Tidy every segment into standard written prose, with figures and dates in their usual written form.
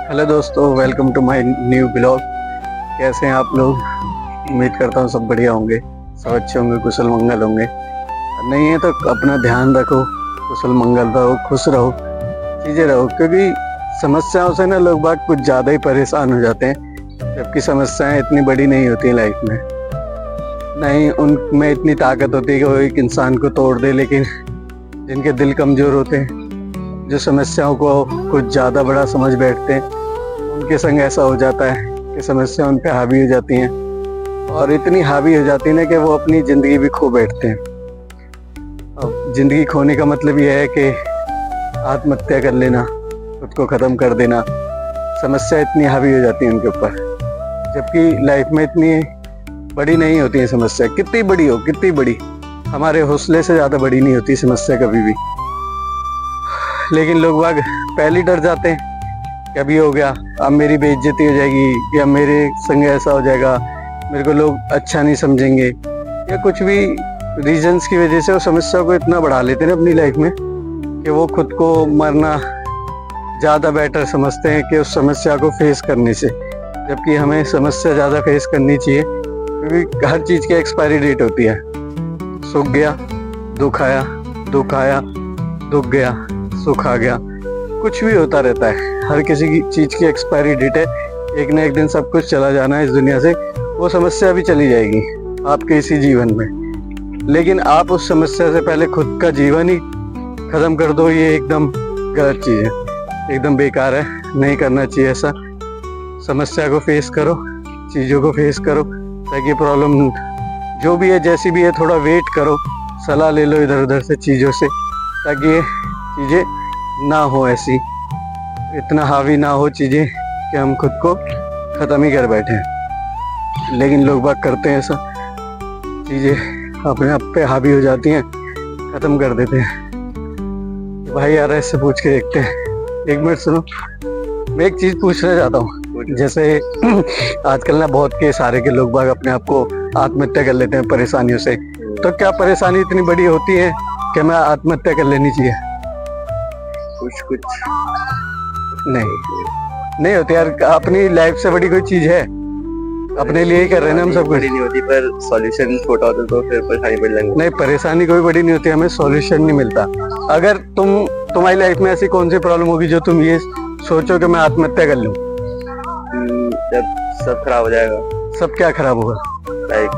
Hello दोस्तों, welcome to my new blog. कैसे हैं आप लोग? उम्मीद करता हूँ सब बढ़िया होंगे, सब अच्छे होंगे, कुशल मंगल होंगे। नहीं है तो अपना ध्यान रखो, कुशल मंगल रहो, खुश रहो, चीज़ें रहो, क्योंकि समस्याओं से ना लोग बाग कुछ ज़्यादा ही परेशान हो जाते हैं। जबकि समस्याएं इतनी बड़ी नहीं होती लाइफ में, नहीं उनमें इतनी ताकत होती है कि वो एक इंसान को तोड़ दे। लेकिन जिनके दिल कमज़ोर होते हैं, जो समस्याओं को कुछ ज़्यादा बड़ा समझ बैठते हैं, उनके संग ऐसा हो जाता है कि समस्या उन पे हावी हो जाती हैं, और इतनी हावी हो जाती है ना कि वो अपनी ज़िंदगी भी खो बैठते हैं। अब ज़िंदगी खोने का मतलब यह है कि आत्महत्या कर लेना, खुद को ख़त्म कर देना। समस्या इतनी हावी हो जाती है उनके ऊपर, जबकि लाइफ में इतनी बड़ी नहीं होती है समस्या। कितनी बड़ी हो, कितनी बड़ी, हमारे हौसले से ज़्यादा बड़ी नहीं होती समस्या कभी भी। लेकिन लोग बाग पहले डर जाते हैं कि अभी हो गया, अब मेरी बेइज्जती हो जाएगी, या मेरे संग ऐसा हो जाएगा, मेरे को लोग अच्छा नहीं समझेंगे, या कुछ भी रीजंस की वजह से वो समस्या को इतना बढ़ा लेते हैं अपनी लाइफ में कि वो खुद को मरना ज़्यादा बेटर समझते हैं कि उस समस्या को फेस करने से। जबकि हमें समस्या ज़्यादा फेस करनी चाहिए, क्योंकि हर चीज़ की एक्सपायरी डेट होती है। सुख गया, दुख आया, दुख आया, दुख गया, सुख आ गया, कुछ भी होता रहता है। हर किसी की चीज़ की एक्सपायरी डेट है। एक न एक दिन सब कुछ चला जाना है इस दुनिया से, वो समस्या भी चली जाएगी आपके इसी जीवन में। लेकिन आप उस समस्या से पहले खुद का जीवन ही ख़त्म कर दो, ये एकदम गलत चीज़ है, एकदम बेकार है, नहीं करना चाहिए ऐसा। समस्या को फेस करो, चीज़ों को फेस करो, ताकि प्रॉब्लम जो भी है, जैसी भी है, थोड़ा वेट करो, सलाह ले लो इधर उधर से चीज़ों से, ताकि ये चीज़ें ना हो ऐसी, इतना हावी ना हो चीज़ें कि हम खुद को ख़त्म ही कर बैठे। लेकिन लोग बात करते हैं ऐसा, चीज़ें अपने आप पे हावी हो जाती हैं, ख़त्म कर देते हैं। भाई यार ऐसे पूछ के देखते हैं, एक मिनट सुनो, मैं एक चीज़ पूछना चाहता हूँ। जैसे आजकल ना बहुत के सारे के लोग बाग अपने आप को आत्महत्या कर लेते हैं परेशानियों से। तो क्या परेशानी इतनी बड़ी होती है कि हमें आत्महत्या कर लेनी चाहिए? कुछ नहीं होती यार। अपनी लाइफ से बड़ी कोई चीज है? अपने लिए ही कर रहे हैं ना हम सब कुछ। बड़ी नहीं होती, पर सॉल्यूशन छोटा होता तो फिर परेशानी बढ़ जाएगी। नहीं, परेशानी कोई बड़ी नहीं होती, हमें सॉल्यूशन नहीं मिलता। अगर तुम्हारी लाइफ में ऐसी कौन सी प्रॉब्लम होगी जो तुम ये सोचो कि मैं आत्महत्या कर लूं? जब सब खराब हो जाएगा। सब क्या खराब होगा? लाइक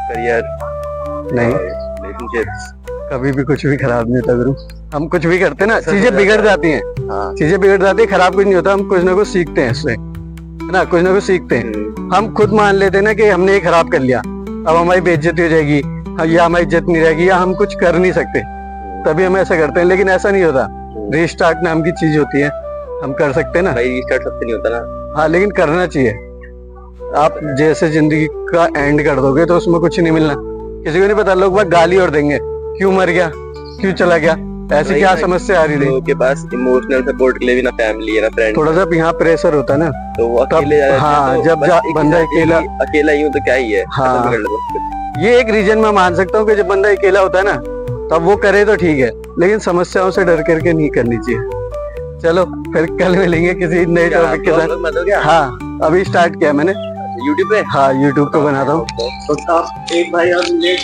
करियर, नहीं, रिलेशनशिप्स। कभी भी कुछ भी खराब नहीं होता गुरु। हम कुछ भी करते ना, चीजें बिगड़ जाती हैं। हाँ। चीजें बिगड़ जाती है, खराब कुछ नहीं होता। हम कुछ ना कुछ सीखते हैं इससे, है ना, कुछ ना कुछ सीखते हैं। हम खुद मान लेते हैं ना कि हमने ये खराब कर लिया, अब हमारी बेइज्जती हो जाएगी, या हमारी इज्जत नहीं रहेगी, या हम कुछ कर नहीं सकते, तभी हम ऐसा करते हैं। लेकिन ऐसा नहीं होता। रीस्टार्ट नाम की चीज होती है, हम कर सकते हैं ना। भाई रीस्टार्ट सबसे नहीं होता ना। हाँ, लेकिन करना चाहिए। आप जैसे जिंदगी का एंड कर दोगे तो उसमें कुछ नहीं मिलना। किसी को नहीं पता, लोग बस गाली और देंगे, क्यों मर गया, क्यों चला गया, ऐसी क्या समस्या आ रही थी। के पास इमोशनल सपोर्ट के लिए भी ना फैमिली है ना फ्रेंड। थोड़ा सा यहाँ प्रेशर होता है ना, तो वो अकेले जा रहे हाँ, तो जब बंदा अकेला ही हूँ तो क्या ही है। हाँ, कर लो। ये एक रीजन मैं मान सकता हूँ कि जब बंदा अकेला होता है ना, तब वो करे तो ठीक है, लेकिन समस्याओं से डर करके नहीं करनी चाहिए। चलो फिर कल मिलेंगे किसी नए टॉपिक के साथ। हाँ, अभी स्टार्ट किया मैंने यूट्यूब पे। हाँ, यूट्यूब पे बनाता हूँ। तो आप एक भाई और मुझे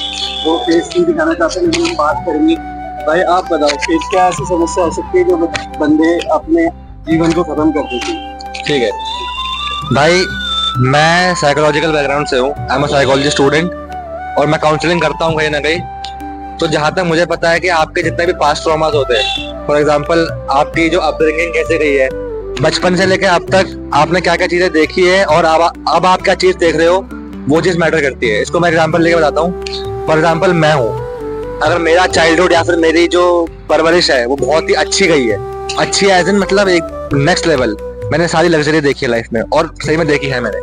वो फेस नहीं दिखाना चाहते, लेकिन हम बात करेंगे। भाई आप बताओ, फेस क्या ऐसी समस्या हो सकती है जो बंदे अपने जीवन को खत्म कर देते हैं? ठीक है भाई, मैं साइकोलॉजिकल बैकग्राउंड से हूँ। I am a psychology student, और मैं काउंसलिंग करता हूँ कहीं ना कहीं। तो जहाँ तक मुझे पता है कि आपके जितने भी पास्ट ट्रॉमास होते हैं, फॉर एग्जांपल आपकी जो अपब्रिंगिंग कैसे रही है, बचपन से लेकर अब तक आपने क्या क्या चीजें देखी है, और अब आप क्या चीज देख रहे हो, वो चीज मैटर करती है। इसको मैं एग्जांपल लेके बताता हूँ। फॉर एग्जांपल मैं हूँ, अगर मेरा चाइल्डहुड या फिर मेरी जो परवरिश है वो बहुत ही अच्छी गई है, अच्छी एज इन मतलब एक नेक्स्ट लेवल, मैंने सारी लग्जरी देखी है लाइफ में, और सही में देखी है मैंने।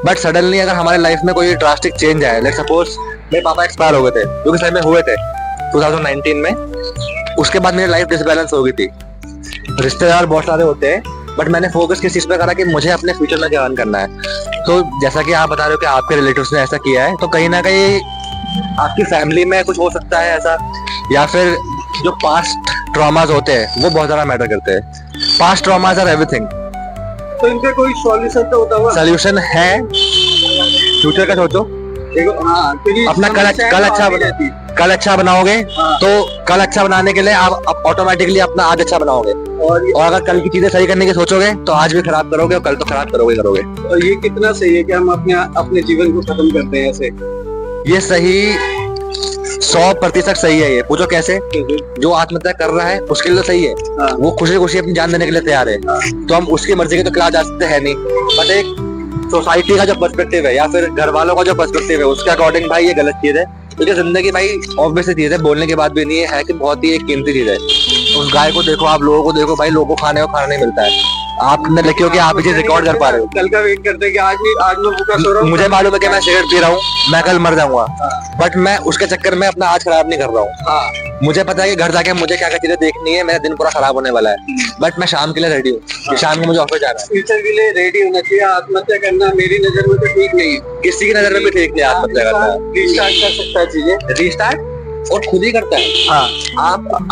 बट सडनली अगर हमारे लाइफ में कोई ड्रास्टिक चेंज आए, लाइक सपोज मेरे पापा एक्सपायर हो गए थे, जो कि सही में हुए थे 2019 में। उसके बाद मेरी लाइफ डिसबैलेंस हो गई थी। रिश्तेदार बहुत सारे होते हैं, बट मैंने फोकस किस चीज पे करा कि मुझे अपने फ्यूचर में क्या अर्न करना है। तो जैसा कि आप बता रहे हो कि आपके रिलेटिव्स ने ऐसा किया है, तो कहीं ना कहीं आपकी फैमिली में कुछ हो सकता है ऐसा, या फिर जो पास्ट ट्रॉमास होते हैं वो बहुत ज्यादा मैटर करते हैं। पास्ट ट्रॉमास आर एवरीथिंग, तो इनका कोई सॉल्यूशन तो होता होगा। सोल्यूशन है, फ्यूचर का सोचो, देखो हाँ, क्योंकि अपना कल अच्छा बनाओगे हाँ। तो कल अच्छा बनाने के लिए आप ऑटोमेटिकली अपना आज अच्छा बनाओगे। और और अगर कल की चीजें सही करने की सोचोगे तो आज भी खराब करोगे और कल तो खराब करोगे। ये कितना सही है कि हम अपने जीवन को खत्म करते हैं ऐसे। ये सही 100% सही है। ये पूछो कैसे? जो आत्महत्या कर रहा है उसके लिए तो सही है, हाँ। वो खुशी खुशी अपनी जान देने के लिए तैयार है, तो हम उसकी मर्जी के तो खिलाफ जा सकते हैं नहीं। बट एक सोसाइटी का जो पर्सपेक्टिव है या फिर घर वालों का जो पर्सपेक्टिव है उसके अकॉर्डिंग भाई ये गलत चीज है, क्योंकि जिंदगी भाई ऑब्वियस चीज है, बोलने के बाद भी नहीं है कि बहुत ही एक कीमती चीज है। उस गाय को देखो, आप लोगों को देखो भाई, लोगों को खाने को खाना नहीं मिलता है। आपने लिखी हो कि आप इसे रिकॉर्ड कर पा रहे हो। कल का वेट करते हैं कि आज मैं भूखा सो रहा हूँ। मुझे मालूम है कि मैं सिगरेट पी रहा हूँ, मैं कल मर जाऊंगा, बट मैं उसके चक्कर में अपना आज खराब नहीं कर रहा हूँ। हाँ। मुझे पता है कि घर जाके मुझे क्या क्या चीजें देखनी है, मेरा दिन पूरा खराब होने वाला है, बट मैं शाम के लिए रेडी हूँ कि शाम को मुझे ऑफिस जाना है। फ्यूचर के लिए रेडी होना चाहिए। आत्महत्या करना मेरी नजर में तो ठीक नहीं है। किसी की नजर में भी ठीक नहीं है आत्महत्या करना। रिस्टार्ट कर सकता है चीजें, रीस्टार्ट और खुद ही करता है। हाँ।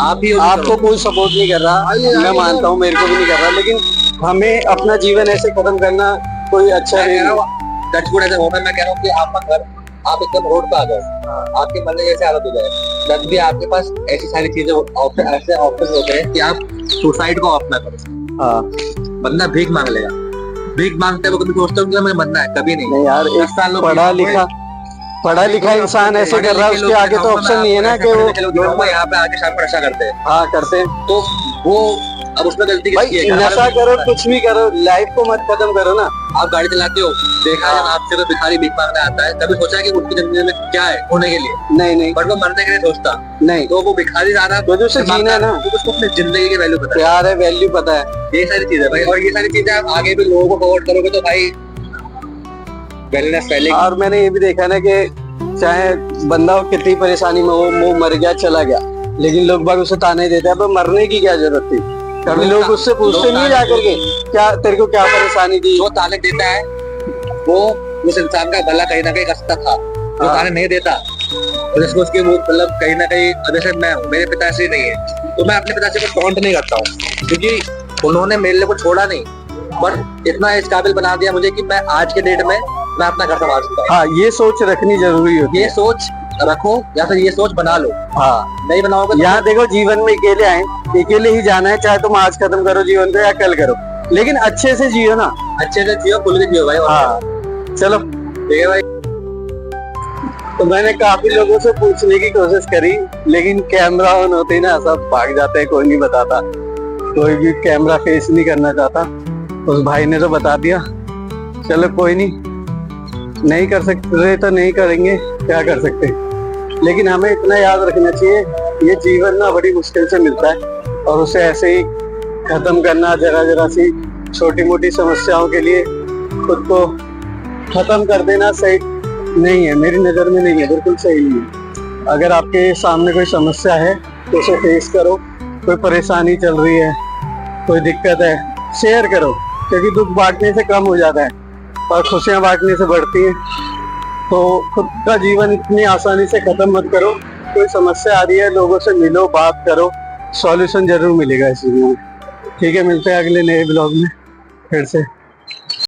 आप ही आपको कोई सपोर्ट नहीं कर रहा, मैं मानता हूँ, मेरे को भी नहीं कर रहा, लेकिन हमें अपना जीवन ऐसे खत्म करना कोई अच्छा नहीं है। टचवुड ऐसे होना, मैं कह रहा हूँ कि आपका घर, आप एकदम रोड पे आ जाओ, आपके मन में जैसे हालत हो जाए, तब भी आपके पास ऐसी सारी चीजें ऐसे ऑप्शन होते हैं कि आप सुसाइड को ऑप्ट ना करो। हाँ। बंदा भीख मांग लेगा, भीख मांगते हुए कभी सोचते हो कि मुझे मरना है? कभी नहीं। नहीं यार, एक पढ़ा लिखा इंसान ऐसे कर रहा है, उसके आगे तो ऑप्शन नहीं है ना कि वो यहाँ पे आके शाम को नशा करते हैं, हाँ करते हैं। तो वो अब उसमें गलती किसकी है? नशा करो, कुछ भी करो, लाइफ को मत खत्म करो ना। आप गाड़ी चलाते हो, देखा है आपसे तो भिखारी भीख मांगने आता है, कभी सोचा है कि उसकी जिंदगी में क्या है होने के लिए? नहीं बट वो मरने के लिए सोचता नहीं, तो वो भिखारी ज्यादा वजह से जीना है ना, क्योंकि उसको अपनी जिंदगी की वैल्यू पता है, प्यार है, वैल्यू पता है। ये सारी चीजें भाई, और ये सारी चीजें आप आगे भी लोगों को फॉरवर्ड करोगे तो भाई वेलनेस फैलेगी। और मैंने ये भी देखा ना कि चाहे बंदा कितनी परेशानी में हो, वो मर गया चला गया, लेकिन लोग बाग उसे ताने देते हैं, अब मरने की क्या जरूरत थी? कभी लोग उससे पूछते नहीं जा करके क्या तेरे को क्या परेशानी थी? जो ताने देता है वो उस इंसान का भला कहीं ना कहीं करता था, जो ताने नहीं देता जिसको उसके वो मतलब कहीं ना कहीं, जैसे मैं हूँ, मेरे पिताश्री नहीं है तो मैं अपने पिताश्री को टॉन्ट नहीं करता हूँ, क्योंकि उन्होंने मेरे लिए कुछ छोड़ा नहीं, बट इतना इस काबिल बना दिया मुझे कि मैं आज के डेट में मैं अपना घर संभाल सकता हूँ। हाँ, ये सोच रखनी जरूरी होती ये है। सोच रखो या फिर ये सोच बना लो। हाँ, नहीं बनाओगे तो यहाँ देखो, जीवन में अकेले आए, अकेले ही जाना है, चाहे तुम आज खत्म करो जीवन को या कल करो, लेकिन अच्छे से जियो ना। अच्छे से जियो, खुल के जियो भाई। हाँ, चलो ठीक है भाई। तो मैंने काफी लोगों से पूछने की कोशिश करी, लेकिन कैमरा ऑन होते ही ना सब भाग जाते हैं, कोई नहीं बताता, कोई भी कैमरा फेस नहीं करना चाहता। उस भाई ने तो बता दिया, चलो कोई नहीं कर सकते तो नहीं करेंगे, क्या कर सकते। लेकिन हमें इतना याद रखना चाहिए, ये जीवन ना बड़ी मुश्किल से मिलता है, और उसे ऐसे ही खत्म करना, जरा जरा सी छोटी मोटी समस्याओं के लिए खुद को खत्म कर देना सही नहीं है, मेरी नजर में नहीं है, बिल्कुल सही नहीं है। अगर आपके सामने कोई समस्या है तो उसे फेस करो, कोई परेशानी चल रही है, कोई दिक्कत है, शेयर करो, क्योंकि दुख बांटने से कम हो जाता है और खुशियां बांटने से बढ़ती हैं। तो खुद का जीवन इतनी आसानी से खत्म मत करो। कोई समस्या आ रही है, लोगों से मिलो, बात करो, सॉल्यूशन जरूर मिलेगा इस दुनिया में। ठीक है, मिलते हैं अगले नए ब्लॉग में फिर से।